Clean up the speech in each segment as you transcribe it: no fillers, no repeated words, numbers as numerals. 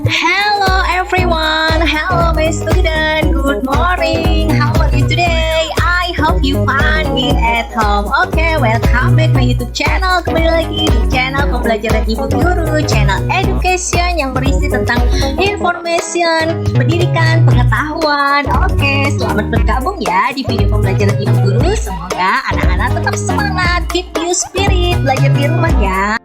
Hello everyone, hello my student, good morning, how are you today? I hope you fine it at home. Okay, welcome back my YouTube channel. Kembali lagi di channel pembelajaran Ibu Guru, channel education yang berisi tentang information, pendidikan, pengetahuan. Oke, selamat bergabung ya di video pembelajaran Ibu Guru. Semoga anak-anak tetap semangat, keep you spirit, belajar di rumah ya.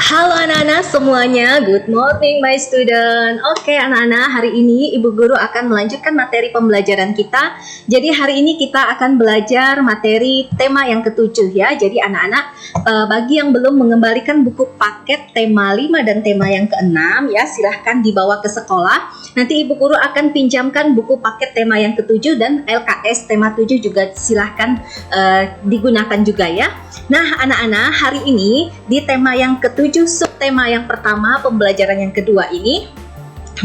Halo anak-anak semuanya, good morning my student. Oke anak-anak, hari ini Ibu Guru akan melanjutkan materi pembelajaran kita. Jadi hari ini kita akan belajar materi tema yang ketujuh ya. Jadi anak-anak, bagi yang belum mengembalikan buku paket tema 5 dan tema yang ke-6 ya, silahkan dibawa ke sekolah. Nanti Ibu Guru akan pinjamkan buku paket tema yang ke-7 dan LKS tema 7 juga silahkan digunakan juga ya. Nah anak-anak, hari ini di tema yang ke-7 subtema yang pertama, pembelajaran yang kedua ini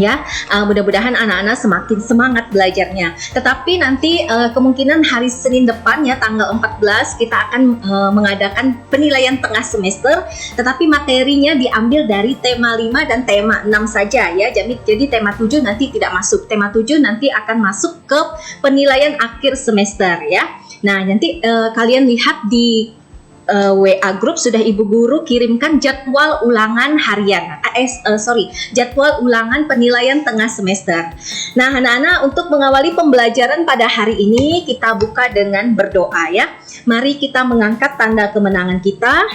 ya, mudah-mudahan anak-anak semakin semangat belajarnya. Tetapi nanti kemungkinan hari Senin depan ya, tanggal 14 kita akan mengadakan penilaian tengah semester, tetapi materinya diambil dari tema 5 dan tema 6 saja ya. Jadi tema 7 nanti tidak masuk. Tema 7 nanti akan masuk ke penilaian akhir semester ya. Nah, nanti kalian lihat di WA grup sudah Ibu Guru kirimkan jadwal ulangan harian, jadwal ulangan penilaian tengah semester. Nah anak-anak, untuk mengawali pembelajaran pada hari ini kita buka dengan berdoa ya. Mari kita mengangkat tanda kemenangan kita.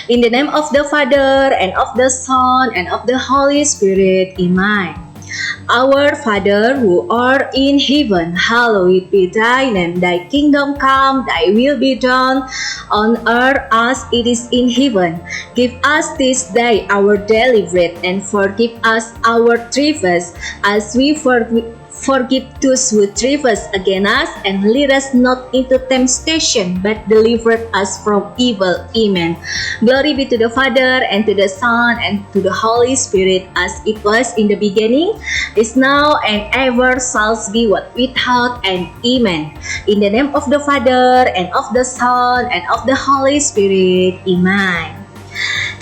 In the name of the Father and of the Son and of the Holy Spirit, Amen. Our Father who art in heaven, hallowed be thy name. Thy kingdom come, thy will be done on earth as it is in heaven. Give us this day our daily bread, and forgive us our trespasses as we forgive those who trespass against us, and lead us not into temptation, but deliver us from evil. Amen. Glory be to the Father, and to the Son, and to the Holy Spirit, as it was in the beginning, is now, and ever shall be, what without end. Amen. In the name of the Father, and of the Son, and of the Holy Spirit. Amen.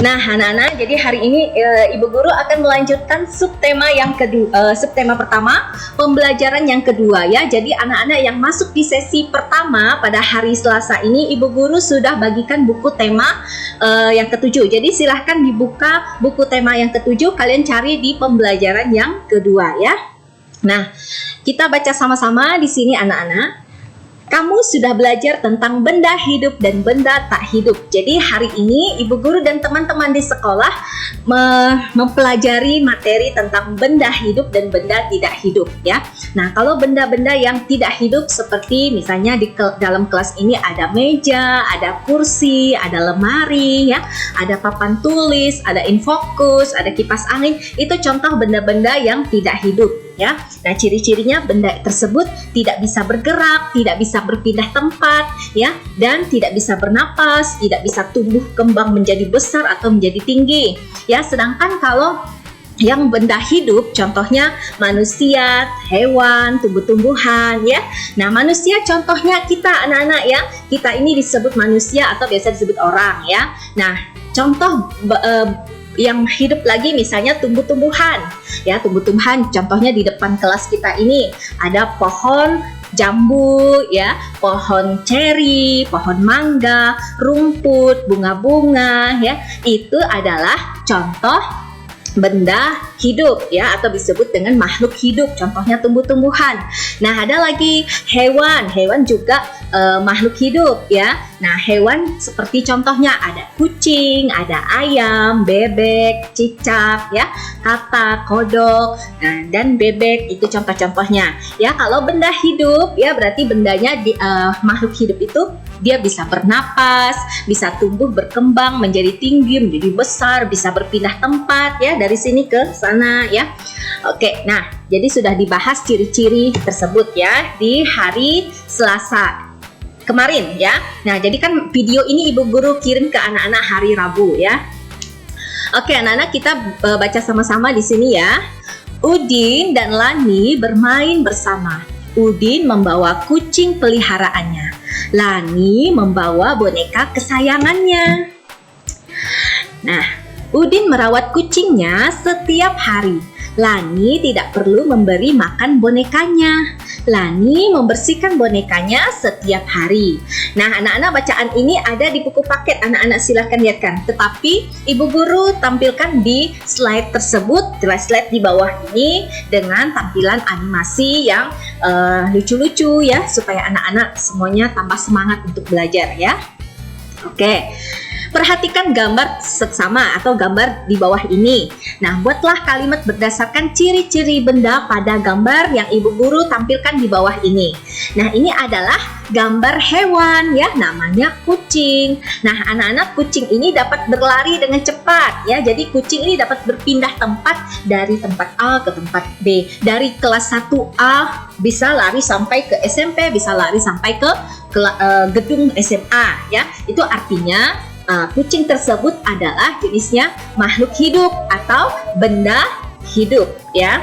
Nah anak-anak, jadi hari ini Ibu Guru akan melanjutkan subtema yang kedua, subtema pertama, pembelajaran yang kedua ya. Jadi anak-anak yang masuk di sesi pertama pada hari Selasa ini, Ibu Guru sudah bagikan buku tema yang ketujuh. Jadi silahkan dibuka buku tema yang ketujuh, kalian cari di pembelajaran yang kedua ya. Nah, kita baca sama-sama di sini anak-anak. Kamu sudah belajar tentang benda hidup dan benda tak hidup. Jadi hari ini Ibu Guru dan teman-teman di sekolah mempelajari materi tentang benda hidup dan benda tidak hidup ya. Nah, kalau benda-benda yang tidak hidup seperti misalnya di dalam kelas ini ada meja, ada kursi, ada lemari ya, ada papan tulis, ada infokus, ada kipas angin. Itu contoh benda-benda yang tidak hidup ya. Nah, ciri-cirinya benda tersebut tidak bisa bergerak, tidak bisa berpindah tempat ya, dan tidak bisa bernapas, tidak bisa tumbuh kembang menjadi besar atau menjadi tinggi ya. Sedangkan kalau yang benda hidup contohnya manusia, hewan, tumbuh-tumbuhan ya. Nah, manusia contohnya kita anak-anak ya. Kita ini disebut manusia atau biasa disebut orang ya. Nah, contoh yang hidup lagi misalnya tumbuh-tumbuhan ya. Tumbuh-tumbuhan contohnya di depan kelas kita ini ada pohon jambu ya, pohon ceri, pohon mangga, rumput, bunga-bunga ya. Itu adalah contoh benda hidup ya, atau disebut dengan makhluk hidup, contohnya tumbuh-tumbuhan. Nah, ada lagi hewan juga makhluk hidup ya. Nah, hewan seperti contohnya ada kucing, ada ayam, bebek, cicak ya, katak, kodok, dan bebek, itu contoh-contohnya ya. Kalau benda hidup ya berarti bendanya makhluk hidup itu dia bisa bernapas, bisa tumbuh berkembang menjadi tinggi, menjadi besar, bisa berpindah tempat ya, dari sini ke sana ya. Oke, nah jadi sudah dibahas ciri-ciri tersebut ya di hari Selasa kemarin ya. Nah, jadi kan video ini Ibu Guru kirim ke anak-anak hari Rabu ya. Oke, anak-anak, kita baca sama-sama di sini ya. Udin dan Lani bermain bersama. Udin membawa kucing peliharaannya. Lani membawa boneka kesayangannya. Nah, Udin merawat kucingnya setiap hari. Lani tidak perlu memberi makan bonekanya. Lani membersihkan bonekanya setiap hari. Nah, anak-anak, bacaan ini ada di buku paket. Anak-anak silahkan lihatkan. Tetapi Ibu Guru tampilkan di slide tersebut, slide di bawah ini dengan tampilan animasi yang lucu-lucu ya, supaya anak-anak semuanya tambah semangat untuk belajar ya. Oke. Perhatikan gambar seksama atau gambar di bawah ini. Nah, buatlah kalimat berdasarkan ciri-ciri benda pada gambar yang Ibu Guru tampilkan di bawah ini. Nah, ini adalah gambar hewan ya, namanya kucing. Nah, anak-anak, kucing ini dapat berlari dengan cepat ya. Jadi kucing ini dapat berpindah tempat dari tempat A ke tempat B. Dari kelas 1A bisa lari sampai ke SMP, bisa lari sampai ke gedung SMA ya. Itu artinya kucing tersebut adalah jenisnya makhluk hidup atau benda hidup ya.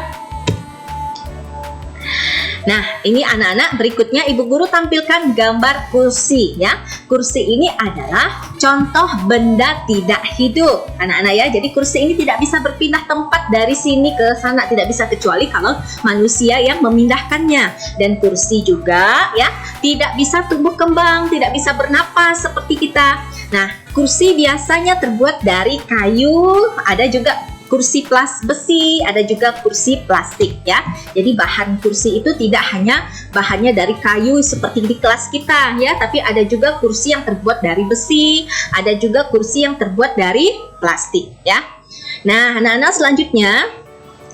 Nah, ini anak-anak, berikutnya Ibu Guru tampilkan gambar kursi ya. Kursi ini adalah contoh benda tidak hidup anak-anak ya. Jadi kursi ini tidak bisa berpindah tempat dari sini ke sana, tidak bisa, kecuali kalau manusia yang memindahkannya. Dan kursi juga ya tidak bisa tumbuh kembang, tidak bisa bernapas seperti kita. Nah, kursi biasanya terbuat dari kayu, ada juga kursi besi, ada juga kursi plastik ya. Jadi bahan kursi itu tidak hanya bahannya dari kayu seperti di kelas kita ya, tapi ada juga kursi yang terbuat dari besi, ada juga kursi yang terbuat dari plastik ya. Nah, anak-anak, selanjutnya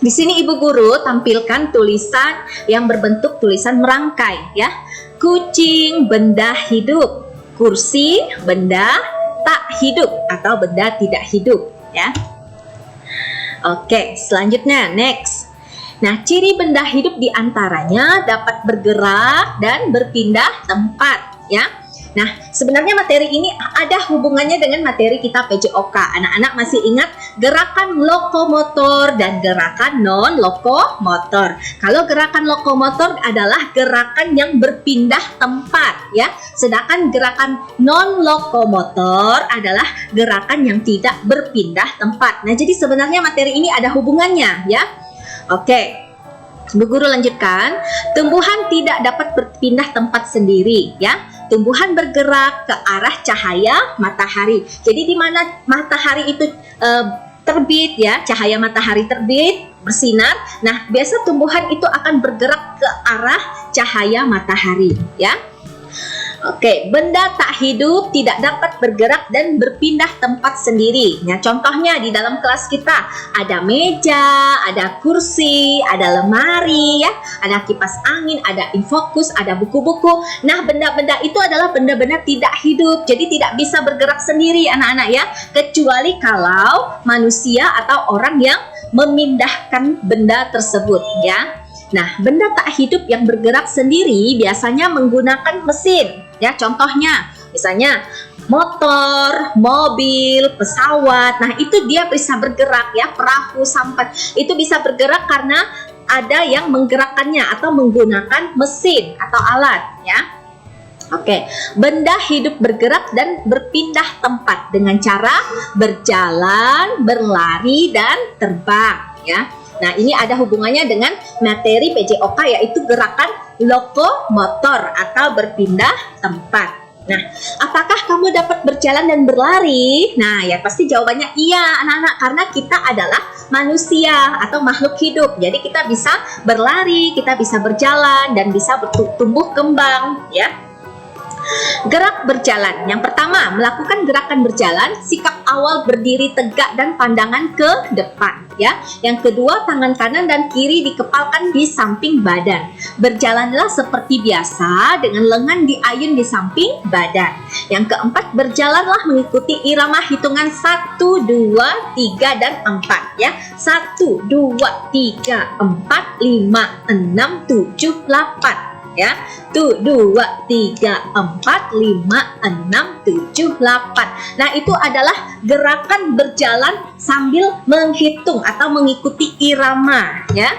di sini Ibu Guru tampilkan tulisan yang berbentuk tulisan merangkai ya. Kucing benda hidup, kursi benda tak hidup atau benda tidak hidup ya. Oke, selanjutnya next. Nah, ciri benda hidup diantaranya dapat bergerak dan berpindah tempat ya. Nah, sebenarnya materi ini ada hubungannya dengan materi kita PJOK. Anak-anak masih ingat gerakan lokomotor dan gerakan non-lokomotor. Kalau gerakan lokomotor adalah gerakan yang berpindah tempat ya. Sedangkan gerakan non-lokomotor adalah gerakan yang tidak berpindah tempat. Nah, jadi sebenarnya materi ini ada hubungannya ya. Oke. Bu Guru lanjutkan. Tumbuhan tidak dapat berpindah tempat sendiri ya. Tumbuhan bergerak ke arah cahaya matahari. Jadi di mana matahari itu terbit ya, cahaya matahari terbit, bersinar. Nah, biasa tumbuhan itu akan bergerak ke arah cahaya matahari ya. Oke, benda tak hidup tidak dapat bergerak dan berpindah tempat sendiri. Nah, contohnya di dalam kelas kita ada meja, ada kursi, ada lemari ya, ada kipas angin, ada infokus, ada buku-buku. Nah, benda-benda itu adalah benda-benda tidak hidup. Jadi tidak bisa bergerak sendiri anak-anak ya, kecuali kalau manusia atau orang yang memindahkan benda tersebut ya. Nah, benda tak hidup yang bergerak sendiri biasanya menggunakan mesin. Ya, contohnya misalnya motor, mobil, pesawat. Nah, itu dia bisa bergerak ya, perahu, sampan. Itu bisa bergerak karena ada yang menggerakkannya atau menggunakan mesin atau alat ya. Oke, benda hidup bergerak dan berpindah tempat dengan cara berjalan, berlari, dan terbang ya. Nah, ini ada hubungannya dengan materi PJOK, yaitu gerakan lokomotor atau berpindah tempat. Nah, apakah kamu dapat berjalan dan berlari? Nah, ya pasti jawabannya iya anak-anak, karena kita adalah manusia atau makhluk hidup. Jadi kita bisa berlari, kita bisa berjalan, dan bisa bertumbuh kembang ya. Gerak berjalan. Yang pertama, melakukan gerakan berjalan, sikap awal berdiri tegak dan pandangan ke depan ya. Yang kedua, tangan kanan dan kiri dikepalkan di samping badan. Berjalanlah seperti biasa dengan lengan diayun di samping badan. Yang keempat, berjalanlah mengikuti irama hitungan 1, 2, 3 dan 4 ya. 1, 2, 3, 4, 5, 6, 7, 8 ya. 1, 2, 3, 4, 5, 6, 7, 8. Nah, itu adalah gerakan berjalan sambil menghitung atau mengikuti irama ya.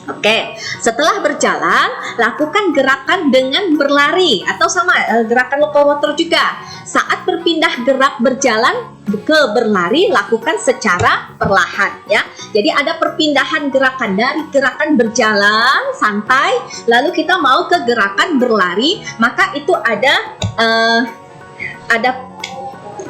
Oke, setelah berjalan, lakukan gerakan dengan berlari atau sama gerakan lokomotor juga. Saat berpindah gerak berjalan ke berlari, lakukan secara perlahan ya. Jadi ada perpindahan gerakan dari gerakan berjalan santai, lalu kita mau ke gerakan berlari, maka itu ada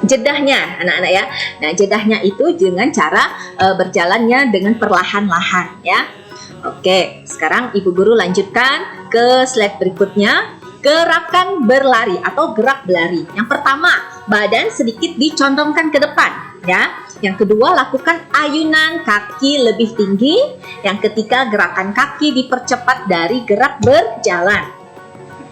jedahnya anak-anak ya. Nah, jedahnya itu dengan cara berjalannya dengan perlahan-lahan ya. Oke, sekarang Ibu Guru lanjutkan ke slide berikutnya. Gerakan berlari atau gerak berlari. Yang pertama, badan sedikit dicondongkan ke depan ya. Yang kedua, lakukan ayunan kaki lebih tinggi. Yang ketiga, gerakan kaki dipercepat dari gerak berjalan.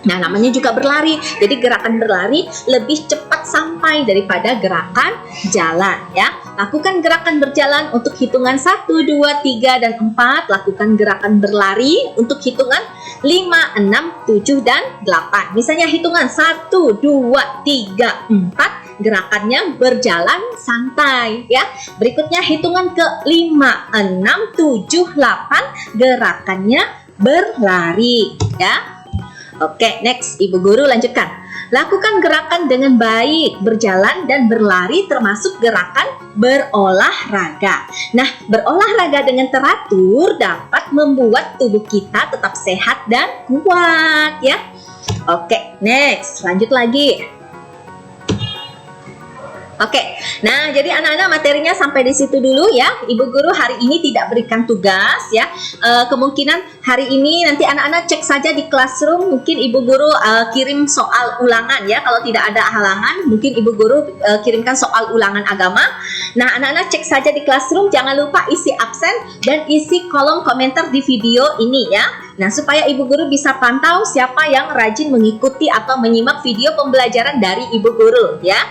Nah, namanya juga berlari. Jadi gerakan berlari lebih cepat sampai daripada gerakan jalan ya. Lakukan gerakan berjalan untuk hitungan 1, 2, 3, dan 4. Lakukan gerakan berlari untuk hitungan 5, 6, 7, dan 8. Misalnya hitungan 1, 2, 3, 4. Gerakannya berjalan santai ya. Berikutnya hitungan ke 5, 6, 7, 8. Gerakannya berlari ya. Oke, next Ibu Guru lanjutkan. Lakukan gerakan dengan baik, berjalan dan berlari termasuk gerakan berolahraga. Nah, berolahraga dengan teratur dapat membuat tubuh kita tetap sehat dan kuat ya. Oke, next, lanjut lagi. Oke, nah jadi anak-anak materinya sampai di situ dulu ya. Ibu Guru hari ini tidak berikan tugas ya. Kemungkinan hari ini nanti anak-anak cek saja di classroom. Mungkin Ibu Guru kirim soal ulangan ya. Kalau tidak ada halangan, mungkin Ibu Guru kirimkan soal ulangan agama. Nah, anak-anak cek saja di classroom. Jangan lupa isi absen dan isi kolom komentar di video ini ya. Nah, supaya Ibu Guru bisa pantau siapa yang rajin mengikuti atau menyimak video pembelajaran dari Ibu Guru ya.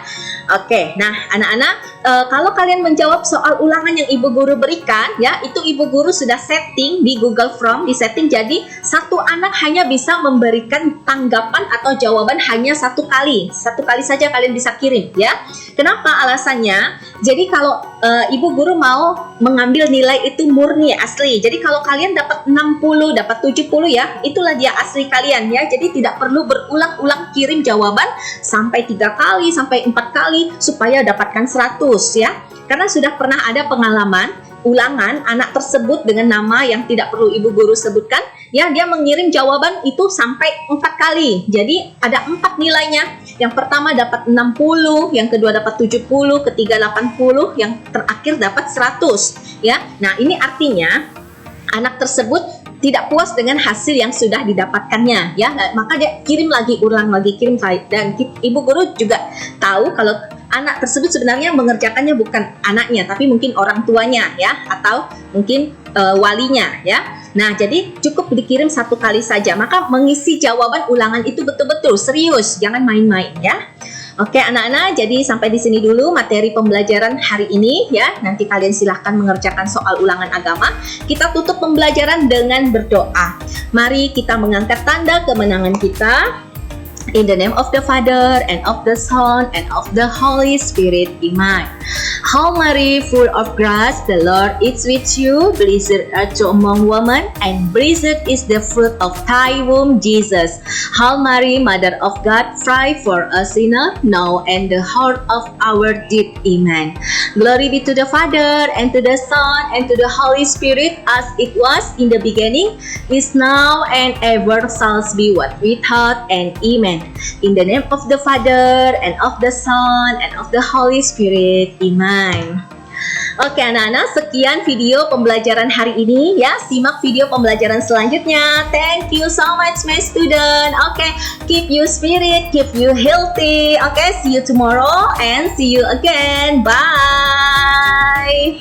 Oke, nah anak-anak kalau kalian menjawab soal ulangan yang Ibu Guru berikan ya, itu Ibu Guru sudah setting di Google Form, di setting jadi satu anak hanya bisa memberikan tanggapan atau jawaban hanya satu kali saja kalian bisa kirim ya. Kenapa alasannya? Jadi kalau Ibu Guru mau mengambil nilai itu murni asli. Jadi kalau kalian dapat 60, dapat 70 ya, itulah dia asli kalian ya. Jadi tidak perlu berulang-ulang kirim jawaban sampai 3 kali, sampai 4 kali supaya dapatkan 100 ya. Karena sudah pernah ada pengalaman ulangan anak tersebut dengan nama yang tidak perlu Ibu Guru sebutkan ya, dia mengirim jawaban itu sampai 4 kali. Jadi ada 4 nilainya. Yang pertama dapat 60, yang kedua dapat 70, ketiga 80, yang terakhir dapat 100 ya. Nah, ini artinya anak tersebut tidak puas dengan hasil yang sudah didapatkannya ya, maka dia kirim lagi, ulang lagi, kirim lagi. Dan Ibu Guru juga tahu kalau anak tersebut sebenarnya mengerjakannya bukan anaknya, tapi mungkin orang tuanya ya, atau mungkin walinya ya. Nah, jadi cukup dikirim 1 kali saja. Maka mengisi jawaban ulangan itu betul-betul serius, jangan main-main ya. Oke anak-anak, jadi sampai di sini dulu materi pembelajaran hari ini ya. Nanti kalian silahkan mengerjakan soal ulangan agama. Kita tutup pembelajaran dengan berdoa. Mari kita mengangkat tanda kemenangan kita. In the name of the Father, and of the Son, and of the Holy Spirit. Amen. Hail Mary, full of grace, the Lord is with you. Blessed art thou among women, and blessed is the fruit of thy womb, Jesus. Hail Mary, Mother of God, pray for us sinners, now and the hour of our death. Amen. Glory be to the Father, and to the Son, and to the Holy Spirit, as it was in the beginning, is now, and ever shall be, what without, and amen. In the name of the Father, and of the Son, and of the Holy Spirit. Amen. Oke anak-anak, sekian video pembelajaran hari ini ya. Simak video pembelajaran selanjutnya. Thank you so much my student. Oke, keep your spirit, keep you healthy. Oke, see you tomorrow and see you again. Bye.